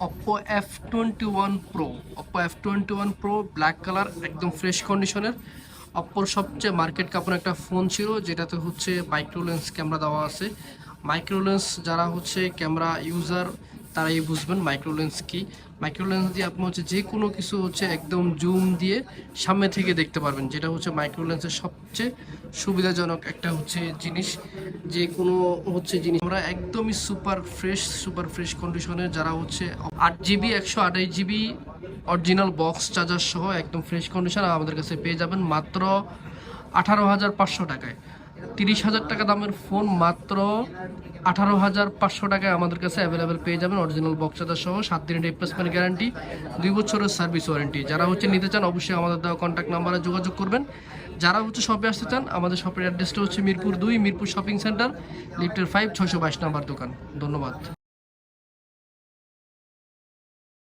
Oppo F21 Pro Oppo F21 Pro black colour একদম fresh কন্ডিশনের। অপ্পোর সবচেয়ে মার্কেট কাঁপানো একটা ফোন ছিল, যেটাতে হচ্ছে মাইক্রোলেন্স ক্যামেরা দেওয়া আছে। মাইক্রোলেন্স যারা হচ্ছে ক্যামেরা ইউজার তারাই বুঝবেন মাইক্রোলেন্স কি। মাইক্রোলেন্স দিয়ে আপনি হচ্ছে যে কোনো কিছু হচ্ছে একদম জুম দিয়ে সামনে থেকে দেখতে পারবেন, যেটা হচ্ছে মাইক্রোলেন্সের সবচেয়ে সুবিধাজনক একটা হচ্ছে জিনিস। যে কোনো হচ্ছে জিনিস আমরা একদমই সুপার ফ্রেশ কন্ডিশনের, যারা হচ্ছে 8GB 128GB original box charger সহ একদম ফ্রেশ কন্ডিশন আমাদের কাছে পেয়ে যাবেন মাত্র 18,500 টাকায়। 30,000 টাকা দামের ফোন মাত্র 18,500 টাকায় আমাদের কাছে অ্যাভেলেবেল পেয়ে যাবেন অরিজিনাল বক্স চার্জার সহ। 7 দিনের রিপ্লেসমেন্ট গ্যারান্টি, 2 বছরের সার্ভিস ওয়ারেন্টি। যারা হচ্ছে নিতে চান অবশ্যই আমাদের দেওয়া কন্ট্যাক্ট নাম্বারে যোগাযোগ করবেন। যারা হচ্ছে শপে আসতে চান, আমাদের শপের অ্যাড্রেসটা হচ্ছে মিরপুর 2, মিরপুর শপিং সেন্টার, লিফটের 5, 622 নাম্বার দোকান। ধন্যবাদ।